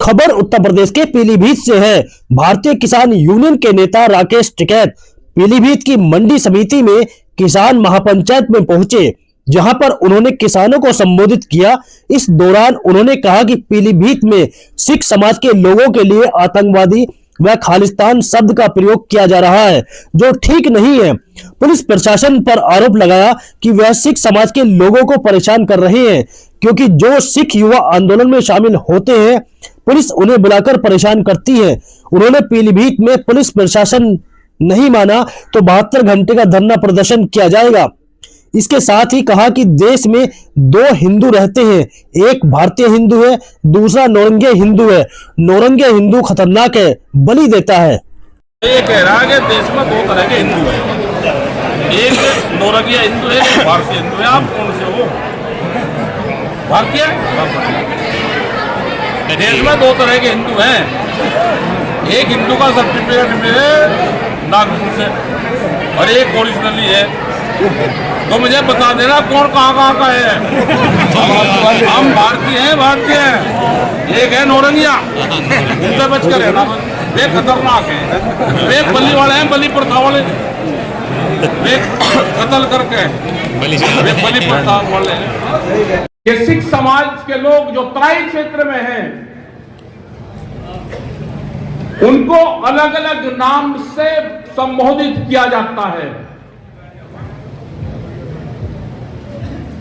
खबर उत्तर प्रदेश के पीलीभीत से है। भारतीय किसान यूनियन के नेता राकेश टिकैत पीलीभीत की मंडी समिति में किसान महापंचायत में पहुंचे, जहां पर उन्होंने किसानों को संबोधित किया। इस दौरान उन्होंने कहा कि पीलीभीत में सिख समाज के लोगों के लिए आतंकवादी व खालिस्तान शब्द का प्रयोग किया जा रहा है, जो ठीक नहीं है। पुलिस प्रशासन पर आरोप लगाया कि वह सिख समाज के लोगों को परेशान कर रहे हैं, क्योंकि जो सिख युवा आंदोलन में शामिल होते हैं पुलिस उन्हें बुलाकर परेशान करती है। उन्होंने पीलीभीत में पुलिस प्रशासन नहीं माना तो 72 घंटे का धरना प्रदर्शन किया जाएगा। इसके साथ ही कहा कि देश में 2 हिंदू रहते हैं, एक भारतीय हिंदू है, दूसरा नौरंगे हिंदू है। नौरंगे हिंदू खतरनाक है, बलि देता है। ये कह रहा है कि देश में 2 तरह के हिंदू हैं, एक नौरंगिया हिंदू है, एक भारतीय हिंदू है। आप कौन से हो? भारतीय? देश में 2 तरह के हिंदू हैं, एक हिंदू का सर्टिफिकेट है नागपुर से और एक ओरिजिनली है। तो मुझे बता देना कौन कहाँ का है। हम भारतीय हैं, भारतीय हैं। एक है नौरंगिया, उनसे बच कर रहना, वे खतरनाक है, वे बलि वाले हैं, बलि प्रथा वाले, वे कत्ल करके वे बलि प्रथा वाले हैं। ये सिख समाज के लोग जो तराई क्षेत्र में हैं, उनको अलग अलग नाम से संबोधित किया जाता है।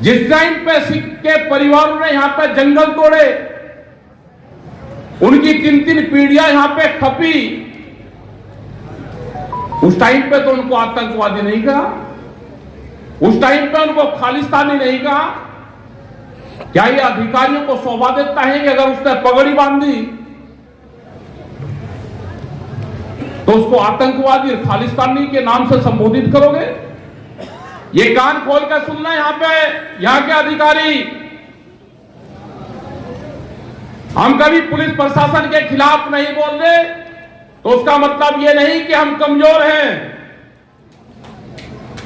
जिस टाइम पे सिख के परिवारों ने यहां पे जंगल तोड़े, उनकी 3-3 पीढ़ियां यहां पे खपी, उस टाइम पे तो उनको आतंकवादी नहीं कहा, उस टाइम पे उनको खालिस्तानी नहीं कहा। क्या ये अधिकारियों को शोभा देता है कि अगर उसने पगड़ी बांधी तो उसको आतंकवादी और खालिस्तानी के नाम से संबोधित करोगे? ये कान खोल कर सुनना यहाँ के अधिकारी। हम कभी पुलिस प्रशासन के खिलाफ नहीं बोल रहे तो उसका मतलब ये नहीं कि हम कमजोर हैं।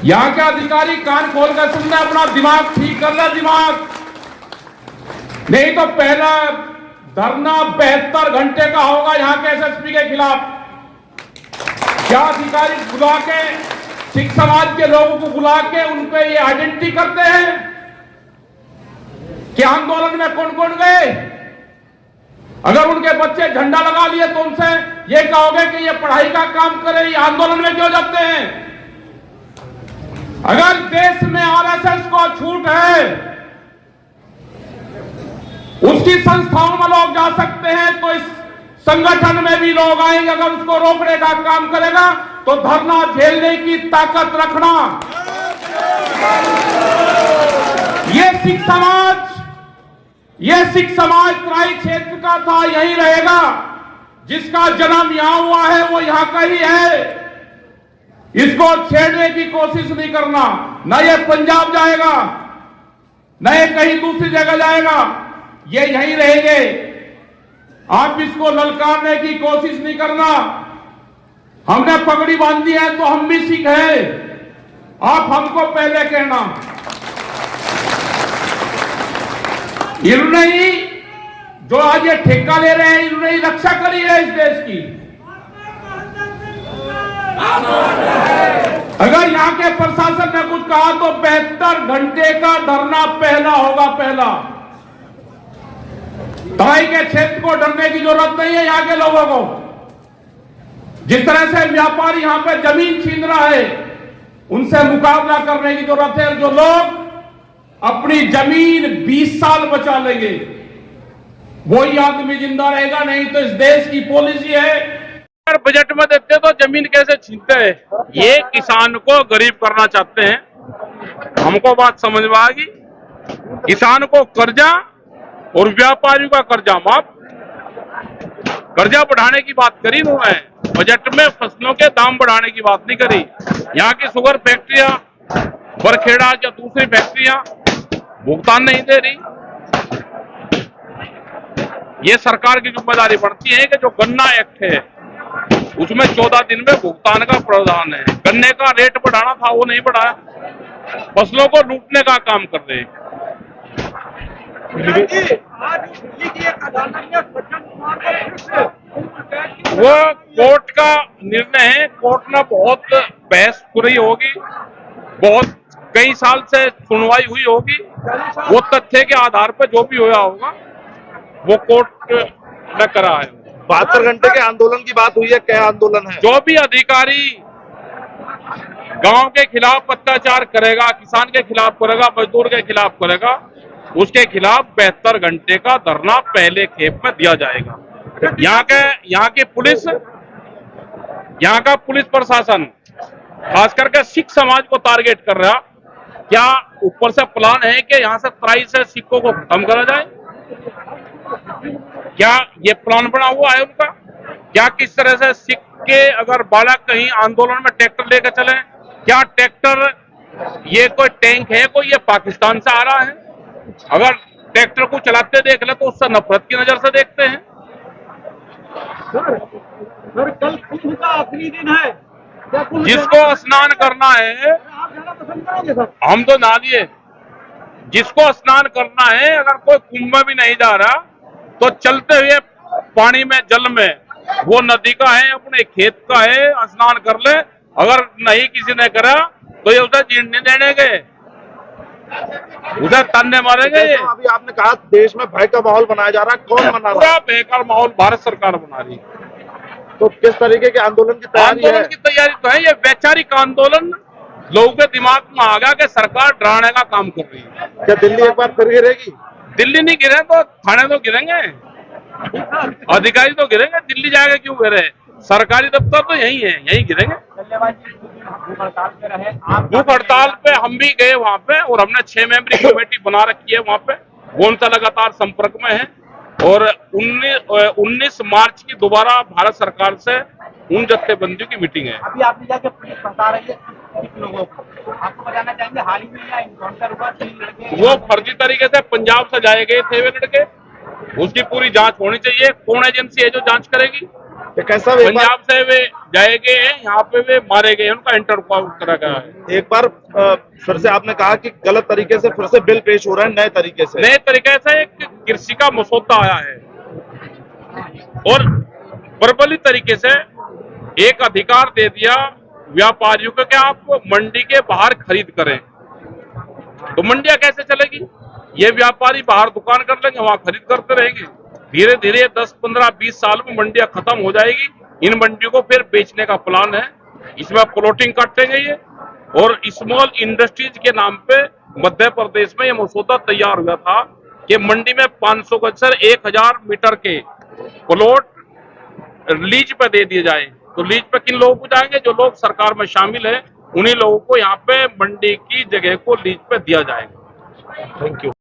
यहाँ के अधिकारी कान खोल कर सुनना, अपना दिमाग ठीक करना, दिमाग नहीं तो पहला धरना 72 घंटे का होगा यहाँ के एसएसपी के खिलाफ। क्या अधिकारी बुला के सिख समाज के लोगों को बुला के उनपे ये आइडेंटिटी करते हैं कि आंदोलन में कौन कौन गए? अगर उनके बच्चे झंडा लगा लिए तो उनसे ये कहोगे कि ये पढ़ाई का काम करे, ये आंदोलन में क्यों जाते हैं? अगर देश में आरएसएस को छूट है, उसकी संस्थाओं में लोग जा सकते हैं, तो इस संगठन में भी लोग आएंगे। अगर उसको रोकने का काम करेगा तो धरना झेलने की ताकत रखना। ये सिख समाज तराई क्षेत्र का था, यही रहेगा। जिसका जन्म यहां हुआ है वो यहां का ही है। इसको छेड़ने की कोशिश नहीं करना। न ये पंजाब जाएगा, न ये कहीं दूसरी जगह जाएगा, ये यहीं रहेंगे। आप इसको ललकारने की कोशिश नहीं करना। हमने पगड़ी बांधी है तो हम भी सिख हैं, आप हमको पहले कहना। इन्होंने ही जो आज ये ठेका ले रहे हैं, इन्होंने ही रक्षा करी है इस देश की। अगर यहाँ के प्रशासन ने कुछ कहा तो 72 घंटे का धरना पहला होगा, पहला। तराई के क्षेत्र को डरने की जरूरत नहीं है यहाँ के लोगों को। जिस तरह से व्यापारी यहाँ पे जमीन छीन रहा है, उनसे मुकाबला करने की जरूरत है। जो लोग अपनी जमीन 20 साल बचा लेंगे वही आदमी जिंदा रहेगा, नहीं तो इस देश की पॉलिसी है। अगर बजट में देते तो जमीन कैसे छीनते हैं? ये किसान को गरीब करना चाहते हैं। हमको बात समझ में आ गई। किसान को कर्जा और व्यापारियों का कर्जा माफ, कर्जा बढ़ाने की बात करी उन्होंने, बजट में फसलों के दाम बढ़ाने की बात नहीं करी। यहाँ की शुगर फैक्ट्रियां, बरखेड़ा या दूसरी फैक्ट्रियां भुगतान नहीं दे रही। ये सरकार की जिम्मेदारी बढ़ती है कि जो गन्ना एक्ट है उसमें 14 दिन में भुगतान का प्रावधान है। गन्ने का रेट बढ़ाना था, वो नहीं बढ़ाया। फसलों को लूटने का काम कर रहे हैं। आज दिल्ली की एक अदालत ने सज्जन कुमार को फिर से वो कोर्ट का निर्णय है। कोर्ट में बहुत बहस पूरी होगी, बहुत कई साल से सुनवाई हुई होगी। वो तथ्य के आधार पर जो भी हुआ होगा वो कोर्ट ने करा है। 72 घंटे के आंदोलन की बात हुई है, क्या आंदोलन है? जो भी अधिकारी गांव के खिलाफ अत्याचार करेगा, किसान के खिलाफ करेगा, मजदूर के खिलाफ करेगा, उसके खिलाफ 72 घंटे का धरना पहले खेप में दिया जाएगा। यहाँ की पुलिस, यहाँ का पुलिस प्रशासन खास करके सिख समाज को टारगेट कर रहा, क्या ऊपर से प्लान है कि यहाँ से 23 से सिखों को खत्म करा जाए? क्या ये प्लान बना हुआ है उनका? क्या किस तरह से सिख के अगर बालक कहीं आंदोलन में ट्रैक्टर लेकर चले, क्या ट्रैक्टर ये कोई टैंक है, कोई ये पाकिस्तान से आ रहा है? अगर ट्रैक्टर को चलाते देख ले तो उससे नफरत की नजर से देखते हैं। सर कल कुंभ का आखिरी दिन है, क्या कुंभ जिसको स्नान करना है, आप जाना पसंद करोगे सर? हम तो ना दिए। जिसको स्नान करना है, अगर कोई कुंभ में भी नहीं जा रहा तो चलते हुए पानी में, जल में, वो नदी का है, अपने खेत का है, स्नान कर ले। अगर नहीं किसी ने करा तो ये उसे जीण नहीं देने गए, उसे ताने मारेंगे। ये अभी आपने कहा देश में भय का माहौल बनाया जा रहा है, कौन बना रहा पूरा है? बेकार माहौल भारत सरकार बना रही है। तो किस तरीके के आंदोलन की तैयारी है? आंदोलन की तैयारी तो है, ये वैचारिक आंदोलन लोगों के दिमाग में आ गया कि सरकार डराने का काम कर रही है। क्या दिल्ली एक बार फिर गिरेगी? दिल्ली नहीं गिरे तो थाने तो गिरेंगे, अधिकारी तो गिरेंगे। दिल्ली जाएगा क्यों गिरे? सरकारी दफ्तर तो यही है, यही गिरेंगे। भूख हड़ताल पे रहे, भूख हड़ताल पे हम भी गए वहां पे, और हमने 6 मेंबरी कमेटी बना रखी है वहां पे, वो उनसे लगातार संपर्क में है। और 19 मार्च की दोबारा भारत सरकार से उन जत्थेबंदियों की मीटिंग है। अभी आपने जाके पुलिस बता रही है सिख लोगों को, आपको बताना चाहेंगे हाल ही में यहाँ इनकाउंटर हुआ, 3 लड़के वो फर्जी तरीके से पंजाब से जाए गए थे वे लड़के, उसकी पूरी जांच होनी चाहिए। कौन एजेंसी है जो जांच करेगी? ये कैसा एक बार, पंजाब से वे जाए गए हैं, यहाँ पे वे मारे गए, उनका इंटरव्यू करा गया है। एक बार फिर से आपने कहा कि गलत तरीके से फिर से बिल पेश हो रहा है, नए तरीके से। नए तरीके से एक कृषि का मसौदा आया है और प्रबलित तरीके से एक अधिकार दे दिया व्यापारियों को कि आप मंडी के बाहर खरीद करें। तो मंडियां कैसे चलेगी? ये व्यापारी बाहर दुकान कर लेंगे, वहां खरीद करते रहेंगे। धीरे धीरे 10, 15, 20 साल में मंडियां खत्म हो जाएगी। इन मंडियों को फिर बेचने का प्लान है। इसमें प्लॉटिंग काटेंगे ये, और स्मॉल इंडस्ट्रीज के नाम पे मध्य प्रदेश में ये मसौदा तैयार हुआ था कि मंडी में 500 गज से 1000 मीटर के प्लॉट लीज पे दे दिए जाए। तो लीज पे किन लोगों को जाएंगे? जो लोग सरकार में शामिल है, उन्हीं लोगों को यहाँ पे मंडी की जगह को लीज पे दिया जाएगा। Thank you.